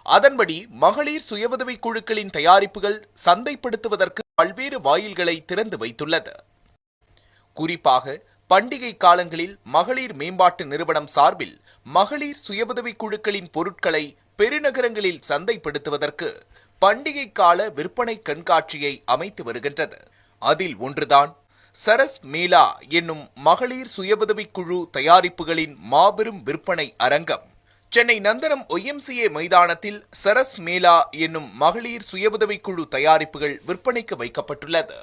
அதன்படி மகளிர் சுய உதவிக் குழுக்களின் தயாரிப்புகள் சந்தைப்படுத்துவதற்கு பல்வேறு வாயில்களை திறந்து வைத்துள்ளது. குறிப்பாக பண்டிகை காலங்களில் மகளிர் மேம்பாட்டு நிறுவனம் சார்பில் மகளிர் சுய உதவிக் குழுக்களின் பொருட்களை பெருநகரங்களில் சந்தைப்படுத்துவதற்கு பண்டிகை கால விற்பனை கண்காட்சியை அமைத்து வருகின்றது. அதில் ஒன்றுதான் சரஸ் மேளா என்னும் மகளிர் சுய உதவிக் குழு தயாரிப்புகளின் மாபெரும் விற்பனை அரங்கம். சென்னை நந்தனம் OMCA மைதானத்தில் சரஸ் மேளா என்னும் மகளிர் சுய உதவிக் குழு தயாரிப்புகள் விற்பனைக்கு வைக்கப்பட்டுள்ளது.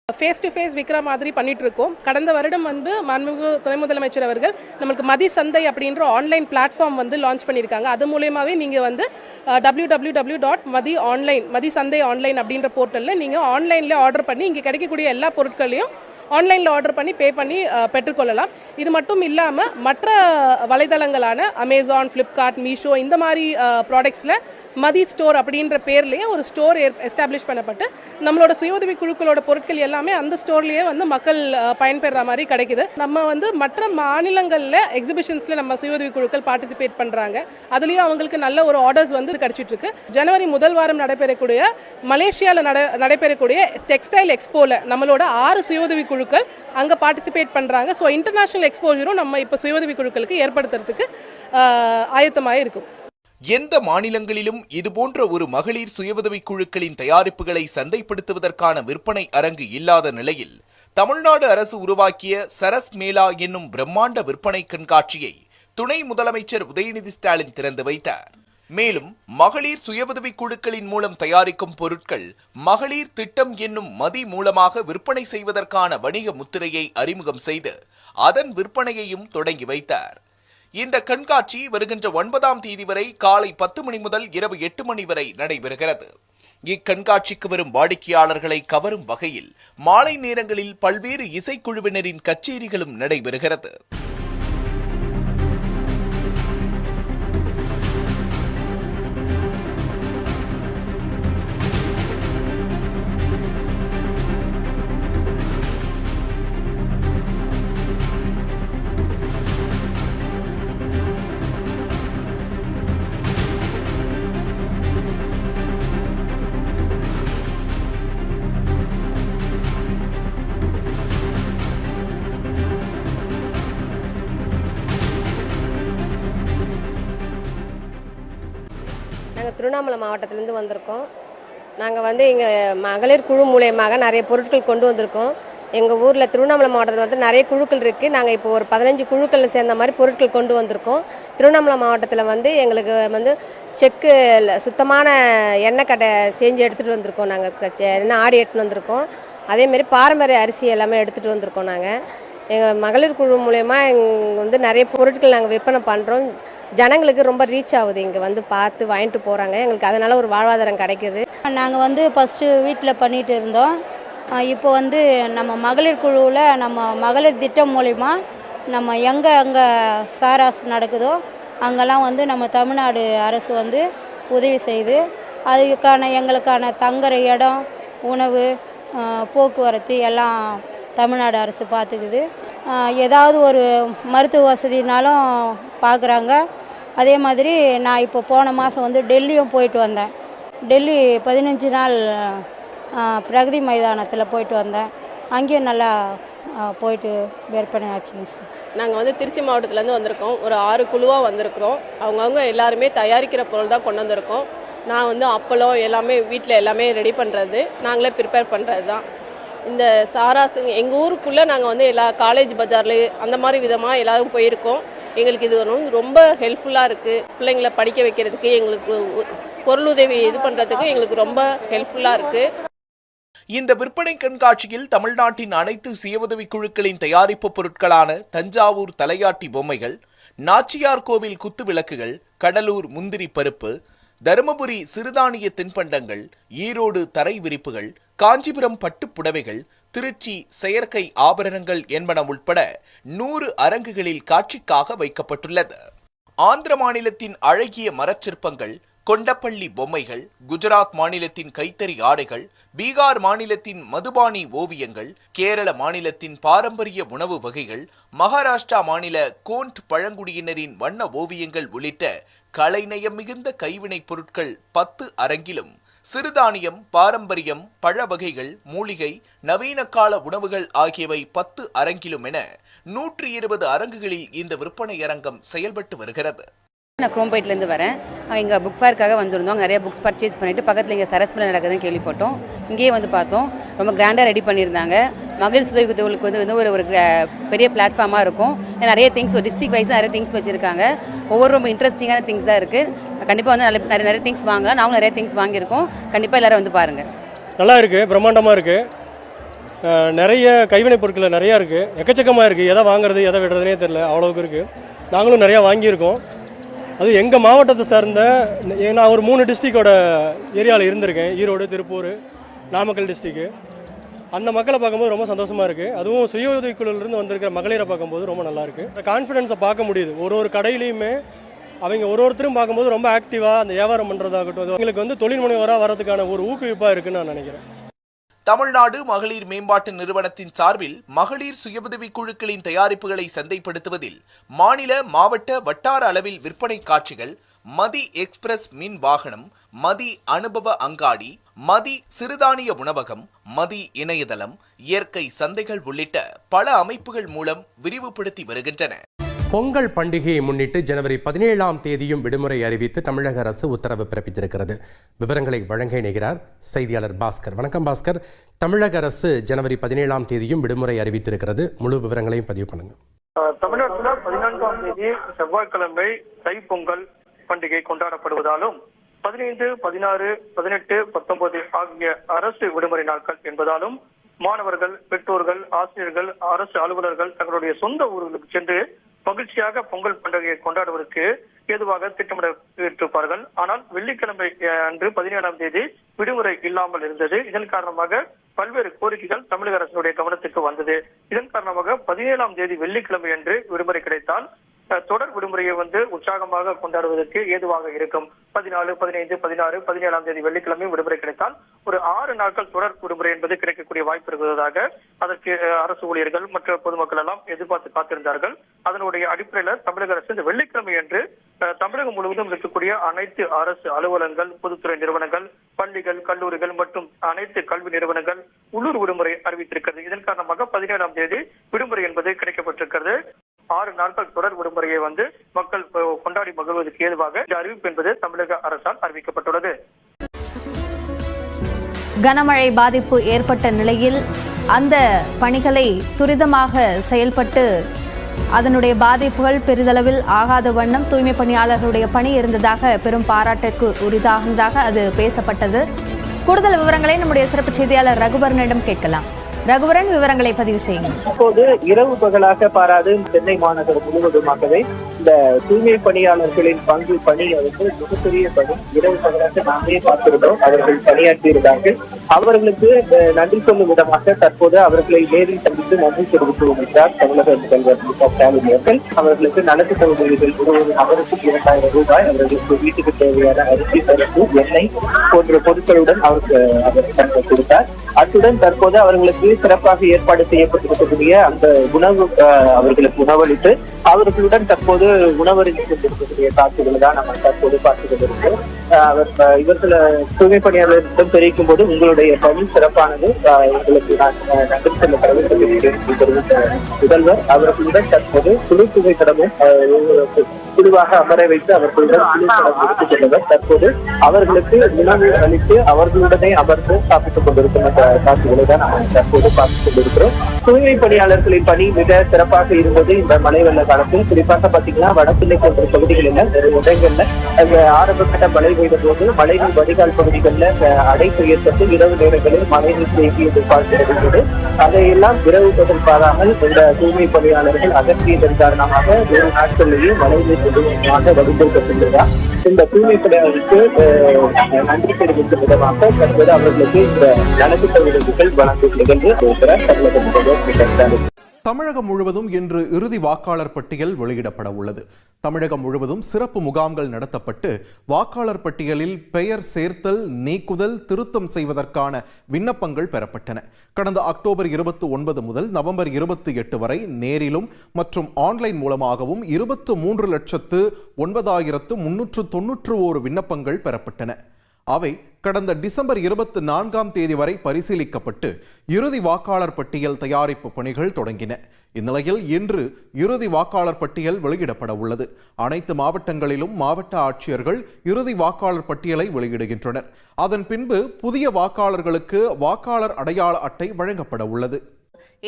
ஃபேஸ் டு ஃபேஸ் விற்கிற மாதிரி பண்ணிட்டு இருக்கோம். கடந்த வருடம் மாண்புமிகு துணை முதலமைச்சர் அவர்கள் நமக்கு மதி சந்தை அப்படின்ற ஆன்லைன் பிளாட்ஃபார்ம் லான்ச் பண்ணியிருக்காங்க. அது மூலயமாவே நீங்கள் www.madi மதி சந்தை ஆன்லைன் அப்படின்ற போர்ட்டலில் நீங்கள் ஆன்லைனில் ஆர்டர் பண்ணி இங்கே கிடைக்கக்கூடிய எல்லா பொருட்களையும் ஆன்லைனில் ஆர்டர் பண்ணி பே பண்ணி பெற்றுக்கொள்ளலாம். இது மட்டும் இல்லாமல் மற்ற வலைதளங்களான அமேசான், ஃப்ளிப்கார்ட், மீஷோ இந்த மாதிரி ப்ராடக்ட்ஸில் மதி ஸ்டோர் அப்படின்ற பேர்லேயே ஒரு ஸ்டோர் எஸ்டாப்ளிஷ் பண்ணப்பட்டு நம்மளோட சுய உதவி குழுக்களோட பொருட்கள் எல்லாமே அந்த ஸ்டோர்லேயே மக்கள் பயன்பெறுற மாதிரி கிடைக்குது. நம்ம மற்ற மாநிலங்களில் எக்ஸிபிஷன்ஸில் நம்ம சுய உதவி குழுக்கள் பார்ட்டிசிபேட் பண்ணுறாங்க. அதுலேயும் அவங்களுக்கு நல்ல ஒரு ஆர்டர்ஸ் கிடைச்சிட்டு இருக்கு. ஜனவரி முதல் வாரம் நடைபெறக்கூடிய மலேசியாவில் நடைபெறக்கூடிய டெக்ஸ்டைல் எக்ஸ்போவில் நம்மளோட 6 சுய உதவி குழுக்கள் அங்கே பார்ட்டிசிபேட் பண்ணுறாங்க. ஸோ இன்டர்நேஷனல் எக்ஸ்போஜரும் நம்ம இப்போ சுய உதவி குழுக்களுக்கு ஏற்படுத்துறதுக்கு ஆயத்தமாக இருக்கும். எந்த மாநிலங்களிலும் இதுபோன்ற ஒரு மகளிர் சுய உதவிக் குழுக்களின் தயாரிப்புகளை சந்தைப்படுத்துவதற்கான விற்பனை அரங்கு இல்லாத நிலையில் தமிழ்நாடு அரசு உருவாக்கிய சரஸ் மேளா என்னும் பிரம்மாண்ட விற்பனை கண்காட்சியை துணை முதலமைச்சர் உதயநிதி ஸ்டாலின் திறந்து வைத்தார். மேலும் மகளிர் சுய உதவிக் குழுக்களின் மூலம் தயாரிக்கும் பொருட்கள் மகளிர் திட்டம் என்னும் மதி மூலமாக விற்பனை செய்வதற்கான வணிக முத்திரையை அறிமுகம் செய்து அதன் விற்பனையையும் தொடங்கி வைத்தார். இந்த கண்காட்சி வருகின்ற 9ஆம் தேதி வரை காலை 10 மணி முதல் இரவு 8 மணி வரை நடைபெறுகிறது. இக்கண்காட்சிக்கு வரும் வாடிக்கையாளர்களை கவரும் வகையில் மாலை நேரங்களில் பல்வேறு இசைக்குழுவினரின் கச்சேரிகளும் நடைபெறுகிறது. நாங்கள் திருவண்ணாமலை மாவட்டத்திலேருந்து வந்திருக்கோம். நாங்கள் இங்கே மகளிர் குழு மூலயமாக நிறைய பொருட்கள் கொண்டு வந்திருக்கோம். எங்கள் ஊரில் திருவண்ணாமலை மாவட்டத்தில் நிறைய குழுக்கள் இருக்குது. நாங்கள் இப்போ ஒரு 15 குழுக்களில் சேர்ந்த மாதிரி பொருட்கள் கொண்டு வந்திருக்கோம். திருவண்ணாமலை மாவட்டத்தில் எங்களுக்கு செக்கு சுத்தமான எண்ணெய் கடை செஞ்சு எடுத்துகிட்டு வந்திருக்கோம். நாங்கள் எண்ணெய் ஆடி எடுத்துகிட்டு வந்திருக்கோம். அதேமாரி பாரம்பரிய அரிசி எல்லாமே எடுத்துகிட்டு வந்திருக்கோம். நாங்கள் எங்கள் மகளிர் குழு மூலயமா இங்கே நிறைய பொருட்கள் நாங்கள் விற்பனை பண்ணுறோம். ஜனங்களுக்கு ரொம்ப ரீச் ஆகுது. இங்கே பார்த்து வாங்கிட்டு போகிறாங்க. எங்களுக்கு அதனால் ஒரு வாழ்வாதாரம் கிடைக்குது. நாங்கள் ஃபஸ்ட்டு வீட்டில் பண்ணிகிட்டு இருந்தோம். இப்போ நம்ம மகளிர் குழுவில் நம்ம மகளிர் திட்டம் மூலிமா நம்ம எங்கே சாராஸ் நடக்குதோ அங்கெல்லாம் நம்ம தமிழ்நாடு அரசு உதவி செய்து அதுக்கான எங்களுக்கான தங்குற இடம், உணவு, போக்குவரத்து எல்லாம் தமிழ்நாடு அரசு பார்த்துக்குது. ஏதாவது ஒரு மருத்துவ வசதினாலும் பார்க்குறாங்க. அதே மாதிரி நான் இப்போ போன மாதம் டெல்லியும் போயிட்டு வந்தேன். டெல்லி 15 நாள் பிரகதி மைதானத்தில் போயிட்டு வந்தேன். அங்கேயும் நல்லா போயிட்டு விற்பனை ஆச்சுங்க சார். நாங்கள் திருச்சி மாவட்டத்துலேருந்து வந்திருக்கோம். ஒரு 6 குழுவாக வந்திருக்கிறோம். அவங்கவுங்க எல்லாருமே தயாரிக்கிற பொருள் தான் கொண்டு வந்திருக்கோம். நான் அப்பளம் எல்லாமே வீட்டில் எல்லாமே ரெடி பண்ணுறது, நாங்களே ப்ரிப்பேர் பண்ணுறது தான். இந்த சாராஸுங்க எங்கள் ஊருக்குள்ளே நாங்கள் எல்லா காலேஜ் பஜாரில் அந்த மாதிரி விதமாக எல்லாரும் போயிருக்கோம். எங்களுக்கு இது ரொம்ப ஹெல்ப்ஃபுல்லாக இருக்குது. பிள்ளைங்களை படிக்க வைக்கிறதுக்கு, எங்களுக்கு பொருளுதவி இது பண்ணுறதுக்கு எங்களுக்கு ரொம்ப ஹெல்ப்ஃபுல்லாக இருக்குது. இந்த விற்பனை கண்காட்சியில் தமிழ்நாட்டின் அனைத்து சுய உதவிக் குழுக்களின் தயாரிப்பு பொருட்களான தஞ்சாவூர் தலையாட்டி பொம்மைகள், நாச்சியார் கோவில் குத்து விளக்குகள், கடலூர் முந்திரி பருப்பு, தருமபுரி சிறுதானிய தின்பண்டங்கள், ஈரோடு தரை விரிப்புகள், காஞ்சிபுரம் பட்டுப் புடவைகள், திருச்சி செயற்கை ஆபரணங்கள் என்பன உட்பட 100 அரங்குகளில் காட்சிக்காக வைக்கப்பட்டுள்ளது. ஆந்திர மாநிலத்தின் அழகிய மரச்சிற்பங்கள், கொண்டப்பள்ளி பொம்மைகள், குஜராத் மாநிலத்தின் கைத்தறி ஆடைகள், பீகார் மாநிலத்தின் மதுபானி ஓவியங்கள், கேரள மாநிலத்தின் பாரம்பரிய உணவு வகைகள், மகாராஷ்டிரா மாநில கோண்ட் பழங்குடியினரின் வண்ண ஓவியங்கள் உள்ளிட்ட கலைநயம் மிகுந்த கைவினைப் பொருட்கள் 10 அரங்கிலும், சிறுதானியம், பாரம்பரியம், பழ வகைகள், மூலிகை, நவீன கால உணவுகள் ஆகியவை 10 அரங்கிலும் என 120 அரங்குகளில் இந்த விற்பனை அரங்கம் செயல்பட்டு வருகிறது. நான் குரோம்பேட்லேருந்து வரேன். இங்கே புக் ஃபேருக்காக வந்திருந்தோம். நிறைய புக்ஸ் பர்ச்சேஸ் பண்ணிவிட்டு பக்கத்தில் இங்கே சரஸ் மேளா நடக்குதுன்னு கேள்விப்பட்டோம். இங்கேயே வந்து பார்த்தோம். ரொம்ப கிராண்டாக ரெடி பண்ணியிருந்தாங்க. மகளிர் சுய உதவிகளுக்கு வந்து ஒரு பெரிய பிளாட்ஃபார்மாக இருக்கும். நிறைய திங்ஸ் டிஸ்ட்ரிக்ட் வைஸாக நிறைய திங்ஸ் வச்சுருக்காங்க. ஒவ்வொரு ரொம்ப இன்ட்ரெஸ்டிங்கான திங்ஸ் தான் இருக்குது. கண்டிப்பாக வந்து நிறைய திங்ஸ் வாங்கலாம். நாங்களும் நிறைய திங்ஸ் வாங்கியிருக்கோம். கண்டிப்பாக எல்லோரும் வந்து பாருங்கள். நல்லா இருக்குது, பிரம்மாண்டமாக இருக்குது. நிறைய கைவினை பொருட்கள் நிறையா இருக்குது, எக்கச்சக்கமாக இருக்குது. எதை வாங்குறது எதை விடுறதுனே தெரில, அவ்வளோவுக்கு இருக்குது. நாங்களும் நிறையா வாங்கியிருக்கோம். அது எங்கள் மாவட்டத்தை சார்ந்த, நான் ஒரு 3 டிஸ்ட்ரிக்டோட ஏரியாவில் இருந்திருக்கேன். ஈரோடு, திருப்பூர், நாமக்கல் டிஸ்ட்ரிக்கு. அந்த மக்களை பார்க்கும்போது ரொம்ப சந்தோஷமாக இருக்குது. அதுவும் சுய உதவிக்குழுவிலிருந்து வந்திருக்கிற மகளிரை பார்க்கும்போது ரொம்ப நல்லாயிருக்கு. இந்த கான்ஃபிடென்ஸை பார்க்க முடியுது. ஒரு கடையிலையுமே அவங்க ஒருத்தரும் பார்க்கும்போது ரொம்ப ஆக்டிவாக அந்த வியாபாரம் பண்ணுறதாகட்டும், அது அவங்களுக்கு வந்து தொழில் முனைவராக வரதுக்கான ஒரு ஊக்குவிப்பாக இருக்குன்னு நான் நினைக்கிறேன். தமிழ்நாடு மகளிர் மேம்பாட்டு நிறுவனத்தின் சார்பில் மகளிர் சுயஉதவிக் குழுக்களின் தயாரிப்புகளை சந்தைப்படுத்துவதில் மாநில, மாவட்ட, வட்டார அளவில் விற்பனை காட்சிகள், மதி எக்ஸ்பிரஸ் மின் வாகனம், மதி அனுபவ அங்காடி, மதி சிறுதானிய உணவகம், மதி இணையதளம், இயற்கை சந்தைகள் உள்ளிட்ட பல அமைப்புகள் மூலம் விரிவுபடுத்தி வருகின்றன. பொங்கல் பண்டிகையை முன்னிட்டு ஜனவரி 17ஆம் தேதியும் விடுமுறை அறிவித்து தமிழக அரசு உத்தரவு பிறப்பித்திருக்கிறது. விவரங்களை வழங்க இணைகிறார் செய்தியாளர் பாஸ்கர். வணக்கம் பாஸ்கர். தமிழக அரசு ஜனவரி 17ஆம் தேதியும் விடுமுறை அறிவித்திருக்கிறது. முழு விவரங்களையும் பதிவு பண்ணுங்க. தமிழகத்தில் 14ஆம் தேதி செவ்வாய்க்கிழமை தைப்பொங்கல் பண்டிகை கொண்டாடப்படுவதாலும் 15, 16, 18, 19 ஆகிய அரசு விடுமுறை நாட்கள் என்பதாலும் மாணவர்கள், பெற்றோர்கள், ஆசிரியர்கள், அரசு அலுவலர்கள் தங்களுடைய சொந்த ஊர்களுக்கு சென்று மகிழ்ச்சியாக பொங்கல் பண்டிகையை கொண்டாடுவதற்கு ஏதுவாக திட்டமிட்டிருப்பார்கள். ஆனால் வெள்ளிக்கிழமை அன்று 17ஆம் தேதி விடுமுறை இல்லாமல் இருந்தது. இதன் காரணமாக பல்வேறு கோரிக்கைகள் தமிழக அரசுடைய கவனத்துக்கு வந்தது. இதன் காரணமாக 17ஆம் தேதி வெள்ளிக்கிழமை அன்று விடுமுறை கிடைத்தால் தொடர் விடுமுறையை உற்சாகமாக கொண்டாடுவதற்கு ஏதுவாக இருக்கும். 14, 15, 16, 17ஆம் தேதி வெள்ளிக்கிழமை விடுமுறை கிடைத்தால் ஒரு 6 நாட்கள் தொடர் விடுமுறை என்பது கிடைக்கக்கூடிய வாய்ப்பு இருப்பதாக அதற்கு அரசு ஊழியர்கள் மற்ற பொதுமக்கள் எல்லாம் எதிர்பார்த்து காத்திருந்தார்கள். அதனுடைய அடிப்படையில் தமிழக அரசு இந்த வெள்ளிக்கிழமை அன்று தமிழகம் முழுவதும் இருக்கக்கூடிய அனைத்து அரசு அலுவலகங்கள், பொதுத்துறை நிறுவனங்கள், பள்ளிகள், கல்லூரிகள் மற்றும் அனைத்து கல்வி நிறுவனங்கள் உள்ளூர் விடுமுறை அறிவித்திருக்கிறது. இதன் காரணமாக 17ஆம் தேதி விடுமுறை என்பது கிடைக்கப்பட்டிருக்கிறது. 6 நாட்கள் தொடர் விடுமுறையை மக்கள் கொண்டாடி மகிழ்வதற்கு ஏதுவாக இந்த அறிவிப்பு என்பது தமிழக அரசால் அறிவிக்கப்பட்டுள்ளது. கனமழை பாதிப்பு ஏற்பட்ட நிலையில் அந்த பணிகளை துரிதமாக செயல்பட்டு அதனுடைய பாதிப்புகள் பெரிதளவில் ஆகாத வண்ணம் தூய்மை பணியாளர்களுடைய பணி இருந்ததாக பெரும் பாராட்டுக்கு உரித்தானதாக அது பேசப்பட்டது. கூடுதல் விவரங்களை நம்முடைய சிறப்பு செய்தியாளர் ரகுவரனிடம் கேட்கலாம். ரகுவரன், விவரங்களை பதிவு செய்யுங்கள். அப்போது இரவு பகலாக பாராது சென்னை மாநகரம் முழுவதுமாகவே இந்த தூய்மை பணியாளர்களின் பணி மிகப்பெரிய பணி. இரவு பகலாக நாமே பார்த்திருந்தோம். அவர்கள் பணியாற்றியிருந்தார்கள். அவர்களுக்கு நன்றி சொல்லும் விதமாக தற்போது அவர்களை நேரில் சந்தித்து நன்றி தெரிவித்து வருகிறார் தமிழக முதல்வர் ஸ்டாலின் அவர்கள். அவர்களுக்கு நலத்திட்ட உதவிகள் முழுவதும் அவருக்கு 2000 ரூபாய், அவர்களுக்கு வீட்டுக்கு தேவையான அரிசி, பருப்பு, எண்ணெய் போன்ற பொருட்களுடன் அவர் கொடுத்தார். அத்துடன் தற்போது அவர்களுக்கு சிறப்பாக ஏற்பாடு செய்யப்பட்டிருக்கக்கூடிய அந்த உணவு, அவர்களுக்கு உணவளித்து அவர்களுடன் தற்போது உணவருந்திக் கொண்டிருக்கக்கூடிய காட்சிகளை தான் நம்ம தற்போது பார்த்துக் கொண்டிருக்கிறோம். இவர்கள் தூய்மை பணியாளர்களிடம் தெரிவிக்கும் போது உங்களுடைய பணி சிறப்பானது, உங்களுக்கு நான் நன்றி சொல்ல தெரிவித்த முதல்வர் அவர்களுடன் தற்போது குழு புகைப்படமும் குழுவாக அமர வைத்து அவர்களுடன் குழுப்படம் எடுத்துக் கொண்டவர் தற்போது அவர்களுக்கு உணவு அளித்து அவர்களுடனே அமர்ந்து சாப்பிட்டுக் கொண்டிருக்கும் அந்த காட்சிகளை தான் நாம் தற்போது பார்த்துக் கொண்டிருக்கிறோம். தூய்மை பணியாளர்களின் பணி மிக சிறப்பாக இருந்தது இந்த மழை வெள்ள காலத்தில். குறிப்பாக பார்த்தீங்கன்னா வடபிள்ளை போன்ற பகுதிகளில் இடங்கள்ல ஆரம்பகட்ட மழை பெய்த போது மழைநீர் வடிகால் பகுதிகளில் அடைப்பு ஏற்பட்டு இரவு நேரங்களில் மழைநீர் தேங்கி எதிர்பார்க்கிறது. அதையெல்லாம் இரவு பகல் பாராமல் இந்த தூய்மை பணியாளர்கள் அகற்றியதன் காரணமாக 1 நாட்களிலேயே மழைநீர் வடிந்திருக்கப்பட்டுள்ளதா இந்த தூய்மை பணியாளருக்கு நன்றி தெரிவிக்கும் விதமாக தற்போது அவர்களுக்கு இந்த நலத்திட்ட உதவிகள் வழங்கும் நிகழ்வு தமிழக முதல்வர் தமிழகம் முழுவதும் இன்று இறுதி வாக்காளர் பட்டியல் வெளியிடப்பட உள்ளது. தமிழகம் முழுவதும் சிறப்பு முகாம்கள் நடத்தப்பட்டு வாக்காளர் பட்டியலில் பெயர் சேர்த்தல், நீக்குதல், திருத்தம் செய்வதற்கான விண்ணப்பங்கள் பெறப்பட்டன. கடந்த அக்டோபர் 29 முதல் நவம்பர் 28 வரை நேரிலும் மற்றும் ஆன்லைன் மூலமாகவும் 23,09,391 விண்ணப்பங்கள் பெறப்பட்டன. அவை கடந்த டிசம்பர் 24ஆம் தேதி வரை பரிசீலிக்கப்பட்டு இறுதி வாக்காளர் பட்டியல் தயாரிப்பு பணிகள் தொடங்கின. இந்நிலையில் இன்று இறுதி வாக்காளர் பட்டியல் வெளியிடப்பட உள்ளது. அனைத்து மாவட்டங்களிலும் மாவட்ட ஆட்சியர்கள் இறுதி வாக்காளர் பட்டியலை வெளியிடுகின்றனர். அதன் பின்பு புதிய வாக்காளர்களுக்கு வாக்காளர் அடையாள அட்டை வழங்கப்பட உள்ளது.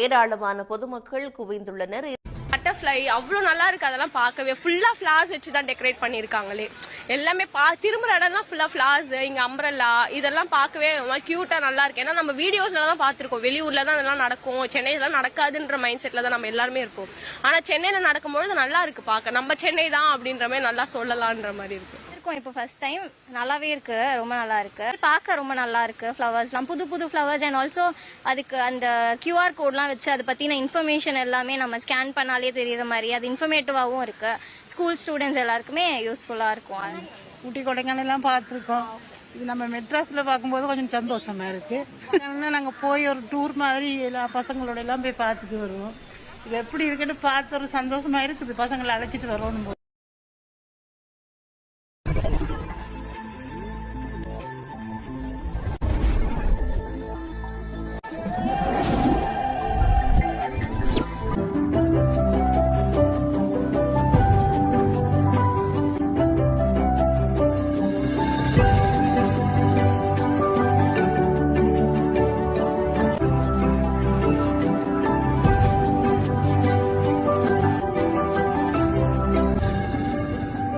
ஏராளமான பொதுமக்கள் குவிந்துள்ளனர். பட்டர்ஃப்ளை அவ்வளோ நல்லா இருக்கு, அதெல்லாம் பார்க்கவே ஃபுல்லா ஃபிளார்ஸ் வச்சு தான் டெக்கரேட் பண்ணியிருக்காங்களே. எல்லாமே திரும்புற இடம்லாம் ஃபுல்லா ஃபிளார்ஸ், இங்க அம்ப்ரெல்லா, இதெல்லாம் பார்க்கவே கியூட்டா நல்லா இருக்கு. ஏன்னா நம்ம வீடியோஸ்ல தான் பார்த்திருக்கோம், வெளியூர்ல தான் இதெல்லாம் நடக்கும், சென்னையில நடக்காதுன்ற மைண்ட் செட்ல தான் நம்ம எல்லாருமே இருப்போம். ஆனா சென்னையில நடக்கும்பொழுது நல்லா இருக்கு பார்க்க, நம்ம சென்னை தான் அப்படின்ற மாதிரி நல்லா சொல்லலான்ற மாதிரி இருக்கு. இப்போ ஃபர்ஸ்ட் டைம் நல்லாவே இருக்கு, ரொம்ப நல்லா இருக்கு, பார்க்க ரொம்ப நல்லா இருக்கு. ஃப்ளவர்ஸ்லாம் புது புது ஃப்ளவர்ஸ் அண்ட் ஆல்சோ அதுக்கு அந்த QR கோட்லாம் வச்சு அதை பத்தின இன்ஃபர்மேஷன் எல்லாமே நம்ம ஸ்கேன் பண்ணாலே தெரியுற மாதிரி அது இன்ஃபர்மேட்டிவாகவும் இருக்கு. ஸ்கூல் ஸ்டூடெண்ட்ஸ் எல்லாருக்குமே யூஸ்ஃபுல்லா இருக்கும். ஊட்டி கொடைக்கானல்லாம் பார்த்துருக்கோம். இது நம்ம மெட்ராஸ்ல பார்க்கும்போது கொஞ்சம் சந்தோஷமா இருக்கு. நாங்க போய் ஒரு டூர் மாதிரி எல்லா பசங்களோட எல்லாம் போய் பார்த்துட்டு வருவோம். இது எப்படி இருக்குன்னு பார்த்து ஒரு சந்தோஷமா இருக்குது. பசங்களை அழைச்சிட்டு வரணும்.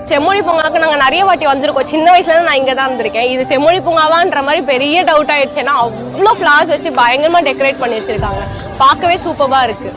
செம்மொழி பூங்காவுக்கு நாங்கள் நிறைய வாட்டி வந்திருக்கோம். சின்ன வயசுல நான் இங்கே தான் இருந்திருக்கேன். இது செம்மொழி பூங்காவான்ற மாதிரி பெரிய டவுட் ஆயிடுச்சு. ஏன்னா அவ்வளோ ஃபிளார்ஸ் வச்சு பயங்கரமா டெக்கரேட் பண்ணி வச்சிருக்காங்க, பார்க்கவே சூப்பரா இருக்கு.